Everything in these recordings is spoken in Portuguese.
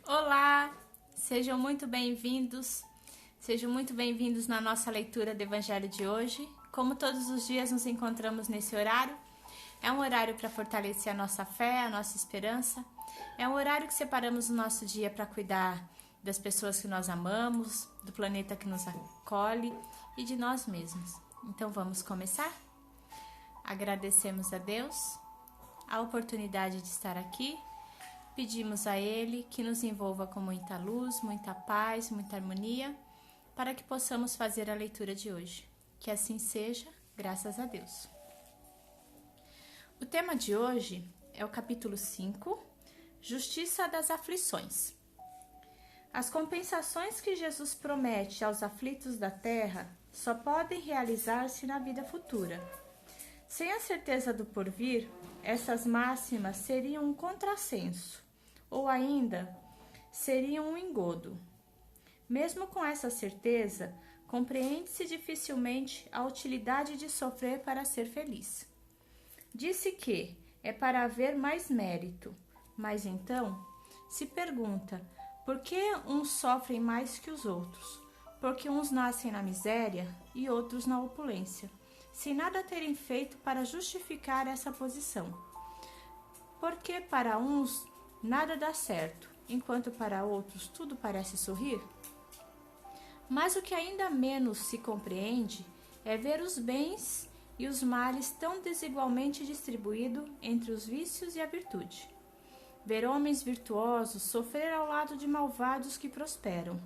Olá, sejam muito bem-vindos na nossa leitura do Evangelho de hoje. Como todos os dias nos encontramos nesse horário, é um horário para fortalecer a nossa fé, a nossa esperança, é um horário que separamos o nosso dia para cuidar das pessoas que nós amamos, do planeta que nos acolhe e de nós mesmos. Então vamos começar? Agradecemos a Deus a oportunidade de estar aqui. Pedimos a Ele que nos envolva com muita luz, muita paz, muita harmonia, para que possamos fazer a leitura de hoje. Que assim seja, graças a Deus. O tema de hoje é o capítulo 5, Justiça das Aflições. As compensações que Jesus promete aos aflitos da terra só podem realizar-se na vida futura. Sem a certeza do porvir, essas máximas seriam um contrassenso, ou ainda seriam um engodo. Mesmo com essa certeza, compreende-se dificilmente a utilidade de sofrer para ser feliz. Disse que é para haver mais mérito, mas então se pergunta por que uns sofrem mais que os outros? Porque uns nascem na miséria e outros na opulência, sem nada terem feito para justificar essa posição. Porque para uns nada dá certo, enquanto para outros tudo parece sorrir? Mas o que ainda menos se compreende é ver os bens e os males tão desigualmente distribuídos entre os vícios e a virtude. Ver homens virtuosos sofrer ao lado de malvados que prosperam.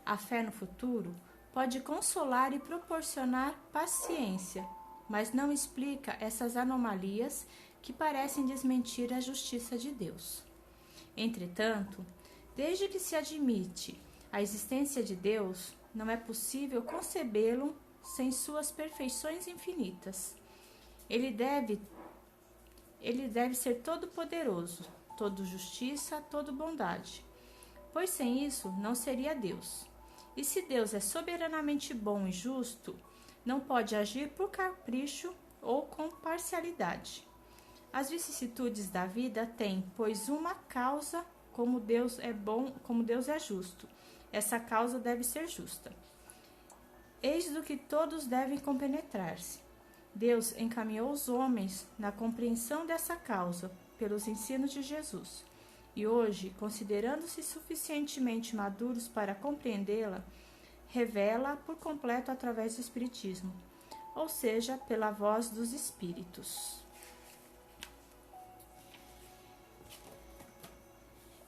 A fé no futuro pode consolar e proporcionar paciência, mas não explica essas anomalias que parecem desmentir a justiça de Deus. Entretanto, desde que se admite a existência de Deus, não é possível concebê-lo sem suas perfeições infinitas. Ele deve ser todo-poderoso, todo justiça, todo bondade, pois sem isso não seria Deus. E se Deus é soberanamente bom e justo, não pode agir por capricho ou com parcialidade. As vicissitudes da vida têm, pois, uma causa, como Deus é bom, como Deus é justo. Essa causa deve ser justa. Eis do que todos devem compenetrar-se. Deus encaminhou os homens na compreensão dessa causa pelos ensinos de Jesus. E hoje, considerando-se suficientemente maduros para compreendê-la, revela por completo através do Espiritismo, ou seja, pela voz dos Espíritos.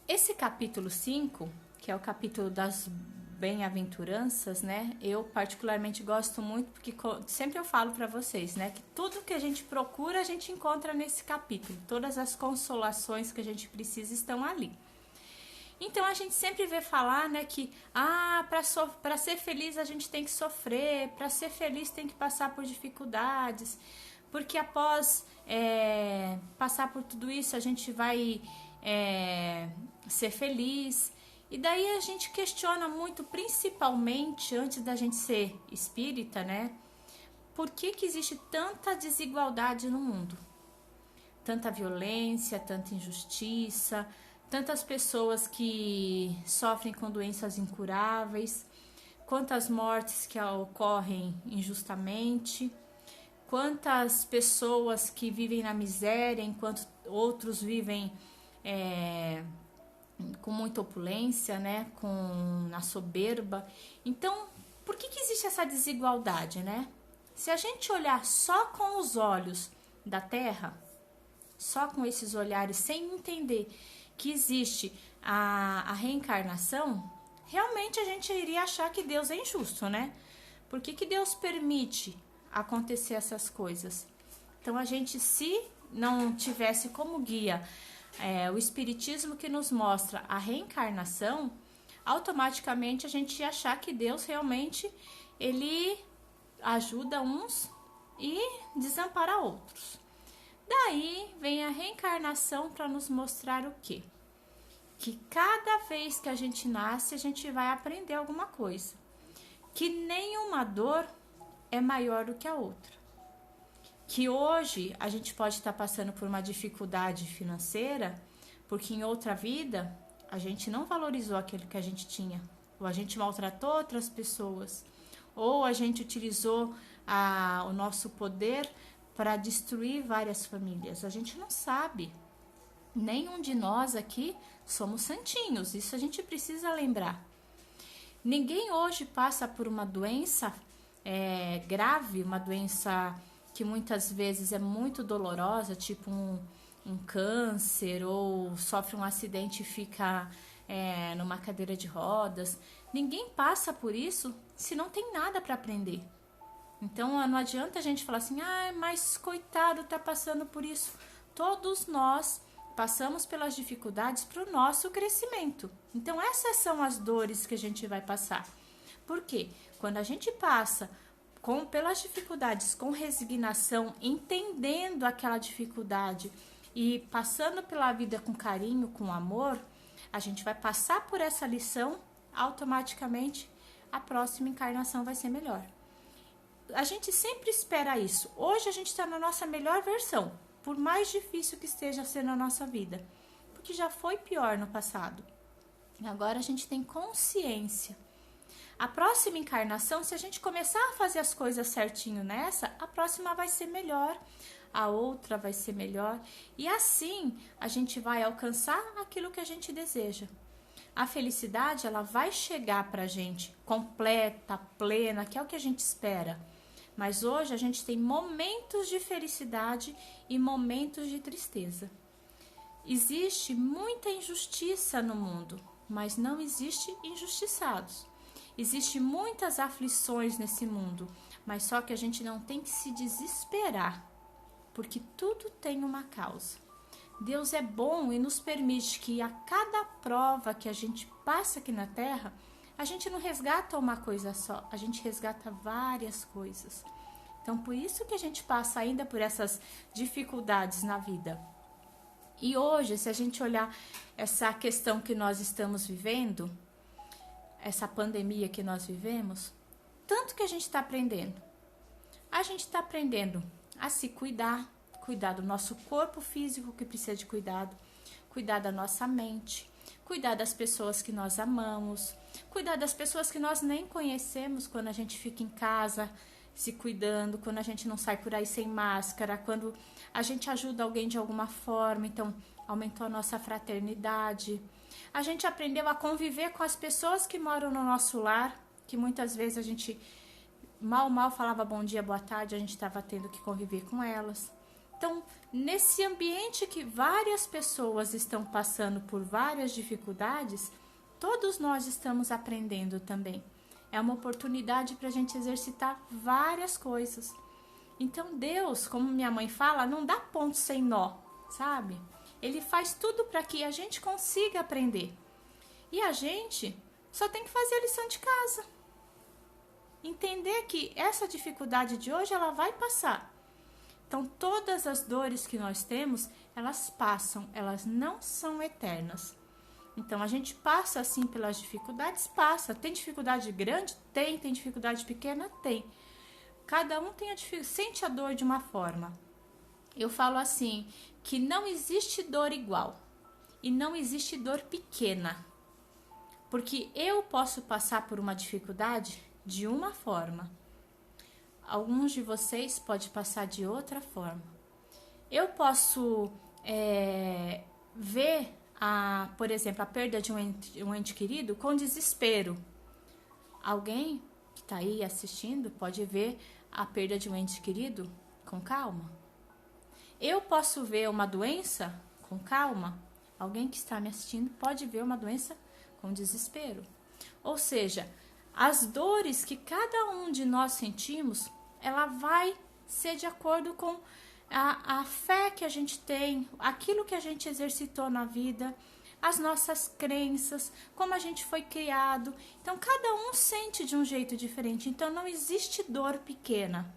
Esse capítulo 5, que é o capítulo das bem-aventuranças, né? Eu particularmente gosto muito, porque sempre eu falo para vocês, né? Que tudo que a gente procura, a gente encontra nesse capítulo. Todas as consolações que a gente precisa estão ali. Então a gente sempre vê falar, né, que para ser feliz a gente tem que sofrer, para ser feliz tem que passar por dificuldades, porque após passar por tudo isso a gente vai ser feliz. E daí a gente questiona muito, principalmente antes da gente ser espírita, né? Por que existe tanta desigualdade no mundo? Tanta violência, tanta injustiça, tantas pessoas que sofrem com doenças incuráveis, quantas mortes que ocorrem injustamente, quantas pessoas que vivem na miséria enquanto outros vivem com muita opulência, né, na soberba. Então, por que existe essa desigualdade, né? Se a gente olhar só com os olhos da terra, só com esses olhares, sem entender que existe a reencarnação, realmente a gente iria achar que Deus é injusto, né? Por que Deus permite acontecer essas coisas? Então, a gente, se não tivesse como guia o Espiritismo, que nos mostra a reencarnação, automaticamente a gente ia achar que Deus realmente ele ajuda uns e desampara outros. Daí vem a reencarnação para nos mostrar o quê? Que cada vez que a gente nasce, a gente vai aprender alguma coisa. Que nenhuma dor é maior do que a outra. Que hoje a gente pode estar passando por uma dificuldade financeira, porque em outra vida a gente não valorizou aquilo que a gente tinha, ou a gente maltratou outras pessoas, ou a gente utilizou o nosso poder para destruir várias famílias. A gente não sabe. Nenhum de nós aqui somos santinhos, isso a gente precisa lembrar. Ninguém hoje passa por uma doença grave, uma doença que muitas vezes é muito dolorosa, tipo um câncer, ou sofre um acidente e fica numa cadeira de rodas. Ninguém passa por isso se não tem nada para aprender. Então não adianta a gente falar assim, mas coitado, tá passando por isso. Todos nós passamos pelas dificuldades para o nosso crescimento. Então essas são as dores que a gente vai passar. Por quê? Quando a gente passa pelas dificuldades com resignação, entendendo aquela dificuldade e passando pela vida com carinho, com amor, a gente vai passar por essa lição, automaticamente a próxima encarnação vai ser melhor. A gente sempre espera isso. Hoje a gente está na nossa melhor versão, por mais difícil que esteja sendo a nossa vida, porque já foi pior no passado. Agora a gente tem consciência. A próxima encarnação, se a gente começar a fazer as coisas certinho nessa, a próxima vai ser melhor, a outra vai ser melhor, e assim a gente vai alcançar aquilo que a gente deseja. A felicidade, ela vai chegar pra gente completa, plena, que é o que a gente espera. Mas hoje a gente tem momentos de felicidade e momentos de tristeza. Existe muita injustiça no mundo, mas não existe injustiçados. Existem muitas aflições nesse mundo, mas só que a gente não tem que se desesperar, porque tudo tem uma causa. Deus é bom e nos permite que a cada prova que a gente passa aqui na Terra, a gente não resgata uma coisa só, a gente resgata várias coisas. Então, por isso que a gente passa ainda por essas dificuldades na vida. E hoje, se a gente olhar essa questão que nós estamos vivendo, essa pandemia que nós vivemos, tanto que a gente está aprendendo. A gente está aprendendo a se cuidar do nosso corpo físico que precisa de cuidado, cuidar da nossa mente, cuidar das pessoas que nós amamos, cuidar das pessoas que nós nem conhecemos quando a gente fica em casa se cuidando, quando a gente não sai por aí sem máscara, quando a gente ajuda alguém de alguma forma, então aumentou a nossa fraternidade. A gente aprendeu a conviver com as pessoas que moram no nosso lar, que muitas vezes a gente mal falava bom dia, boa tarde, a gente estava tendo que conviver com elas. Então, nesse ambiente que várias pessoas estão passando por várias dificuldades, todos nós estamos aprendendo também. É uma oportunidade para a gente exercitar várias coisas. Então, Deus, como minha mãe fala, não dá ponto sem nó, sabe? Ele faz tudo para que a gente consiga aprender. E a gente só tem que fazer a lição de casa. Entender que essa dificuldade de hoje, ela vai passar. Então, todas as dores que nós temos, elas passam, elas não são eternas. Então, a gente passa assim pelas dificuldades, passa. Tem dificuldade grande? Tem dificuldade pequena? Tem. Cada um sente a dor de uma forma. Eu falo assim, que não existe dor igual e não existe dor pequena. Porque eu posso passar por uma dificuldade de uma forma. Alguns de vocês podem passar de outra forma. Eu posso ver, por exemplo, a perda de um ente querido com desespero. Alguém que está aí assistindo pode ver a perda de um ente querido com calma. Eu posso ver uma doença com calma. Alguém que está me assistindo pode ver uma doença com desespero. Ou seja, as dores que cada um de nós sentimos, ela vai ser de acordo com a fé que a gente tem, aquilo que a gente exercitou na vida, as nossas crenças, como a gente foi criado. Então, cada um sente de um jeito diferente. Então, não existe dor pequena.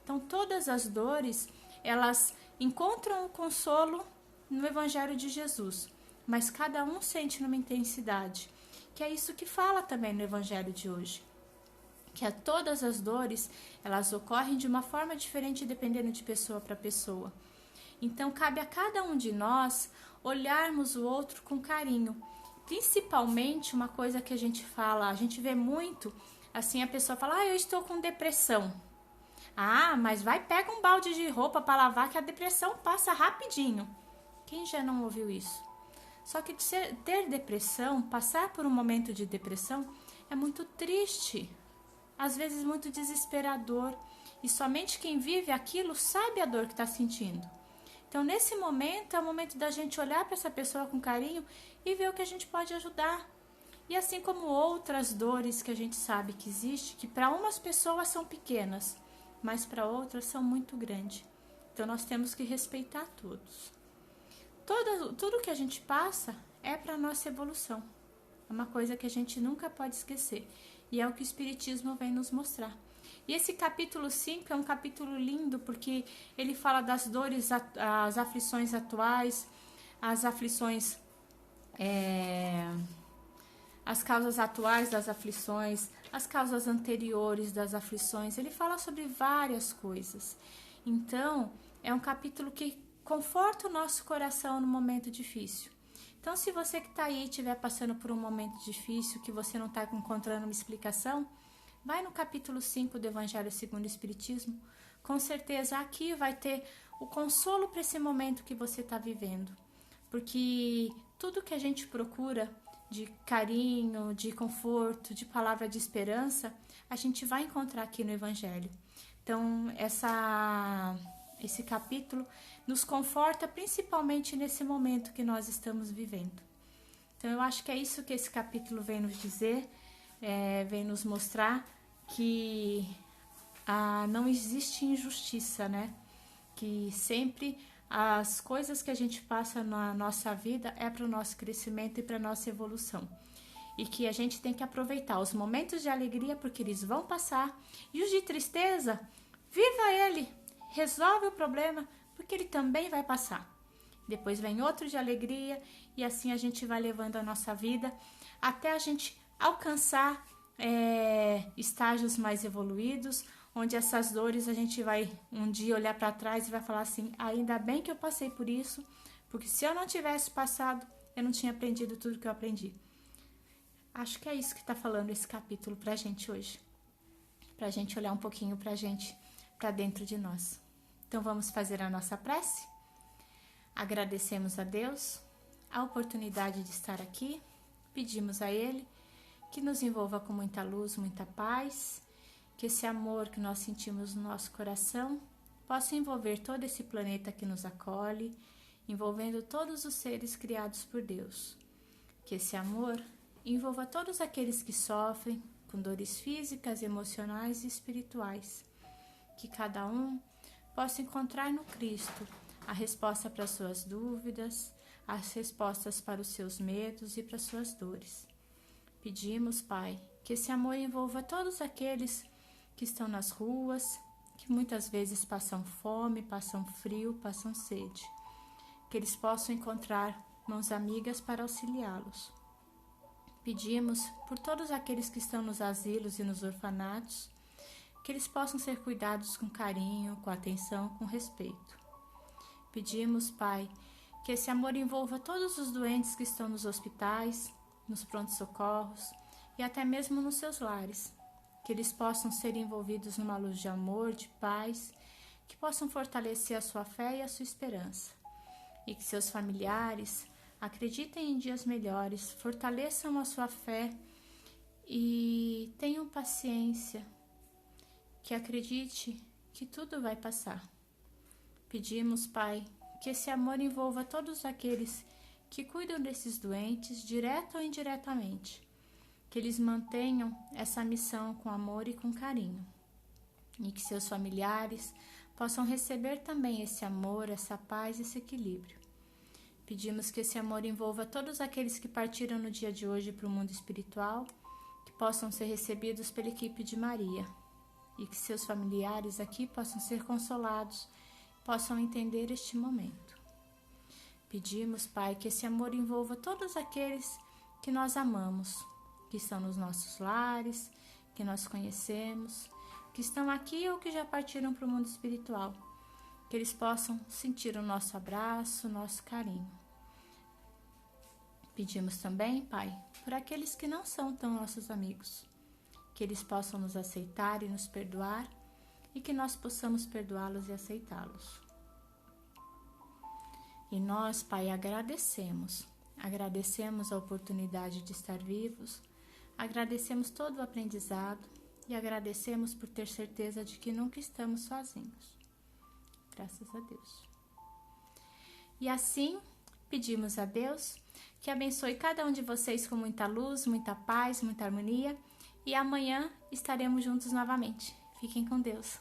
Então, todas as dores, elas encontram o consolo no Evangelho de Jesus. Mas cada um sente numa intensidade. Que é isso que fala também no Evangelho de hoje. Que todas as dores, elas ocorrem de uma forma diferente dependendo de pessoa para pessoa. Então, cabe a cada um de nós olharmos o outro com carinho. principalmente uma coisa que a gente fala, a gente vê muito, assim, a pessoa fala, eu estou com depressão. Mas vai, pega um balde de roupa para lavar que a depressão passa rapidinho. Quem já não ouviu isso? Só que ter depressão, passar por um momento de depressão é muito triste, às vezes muito desesperador, e somente quem vive aquilo sabe a dor que está sentindo. Então, nesse momento, é o momento da gente olhar para essa pessoa com carinho e ver o que a gente pode ajudar. E assim como outras dores que a gente sabe que existe, que para umas pessoas são pequenas, mas para outras são muito grandes. Então, nós temos que respeitar todos. Tudo que a gente passa é para a nossa evolução. É uma coisa que a gente nunca pode esquecer. E é o que o Espiritismo vem nos mostrar. E esse capítulo 5 é um capítulo lindo, porque ele fala das dores, as aflições atuais, as aflições, as causas atuais das aflições, as causas anteriores das aflições. Ele fala sobre várias coisas. Então, é um capítulo que conforta o nosso coração no momento difícil. Então, se você que está aí estiver passando por um momento difícil, que você não está encontrando uma explicação, vai no capítulo 5 do Evangelho segundo o Espiritismo. Com certeza aqui vai ter o consolo para esse momento que você está vivendo. Porque tudo que a gente procura de carinho, de conforto, de palavra de esperança, a gente vai encontrar aqui no Evangelho. Então, esse capítulo nos conforta principalmente nesse momento que nós estamos vivendo. Então, eu acho que é isso que esse capítulo vem nos dizer, vem nos mostrar que não existe injustiça, né? Que sempre as coisas que a gente passa na nossa vida é para o nosso crescimento e para a nossa evolução. E que a gente tem que aproveitar os momentos de alegria, porque eles vão passar, e os de tristeza, viva ele, resolve o problema, porque ele também vai passar. Depois vem outro de alegria, e assim a gente vai levando a nossa vida até a gente alcançar estágios mais evoluídos, onde essas dores a gente vai um dia olhar para trás e vai falar assim, ainda bem que eu passei por isso, porque se eu não tivesse passado, eu não tinha aprendido tudo que eu aprendi. Acho que é isso que está falando esse capítulo para a gente hoje, para a gente olhar um pouquinho para a gente, para dentro de nós. Então vamos fazer a nossa prece? Agradecemos a Deus a oportunidade de estar aqui, pedimos a Ele que nos envolva com muita luz, muita paz, que esse amor que nós sentimos no nosso coração possa envolver todo esse planeta que nos acolhe, envolvendo todos os seres criados por Deus. Que esse amor envolva todos aqueles que sofrem com dores físicas, emocionais e espirituais. Que cada um possa encontrar no Cristo a resposta para as suas dúvidas, as respostas para os seus medos e para as suas dores. Pedimos, Pai, que esse amor envolva todos aqueles que estão nas ruas, que muitas vezes passam fome, passam frio, passam sede. Que eles possam encontrar mãos amigas para auxiliá-los. Pedimos por todos aqueles que estão nos asilos e nos orfanatos, que eles possam ser cuidados com carinho, com atenção, com respeito. Pedimos, Pai, que esse amor envolva todos os doentes que estão nos hospitais, nos prontos-socorros e até mesmo nos seus lares, que eles possam ser envolvidos numa luz de amor, de paz, que possam fortalecer a sua fé e a sua esperança, e que seus familiares acreditem em dias melhores, fortaleçam a sua fé e tenham paciência, que acredite que tudo vai passar. Pedimos, Pai, que esse amor envolva todos aqueles que cuidam desses doentes, direto ou indiretamente, que eles mantenham essa missão com amor e com carinho, e que seus familiares possam receber também esse amor, essa paz, esse equilíbrio. Pedimos que esse amor envolva todos aqueles que partiram no dia de hoje para o mundo espiritual, que possam ser recebidos pela equipe de Maria, e que seus familiares aqui possam ser consolados, possam entender este momento. Pedimos, Pai, que esse amor envolva todos aqueles que nós amamos, que estão nos nossos lares, que nós conhecemos, que estão aqui ou que já partiram para o mundo espiritual, que eles possam sentir o nosso abraço, o nosso carinho. Pedimos também, Pai, por aqueles que não são tão nossos amigos, que eles possam nos aceitar e nos perdoar e que nós possamos perdoá-los e aceitá-los. E nós, Pai, agradecemos a oportunidade de estar vivos, agradecemos todo o aprendizado e agradecemos por ter certeza de que nunca estamos sozinhos. Graças a Deus. E assim, pedimos a Deus que abençoe cada um de vocês com muita luz, muita paz, muita harmonia. E amanhã estaremos juntos novamente. Fiquem com Deus.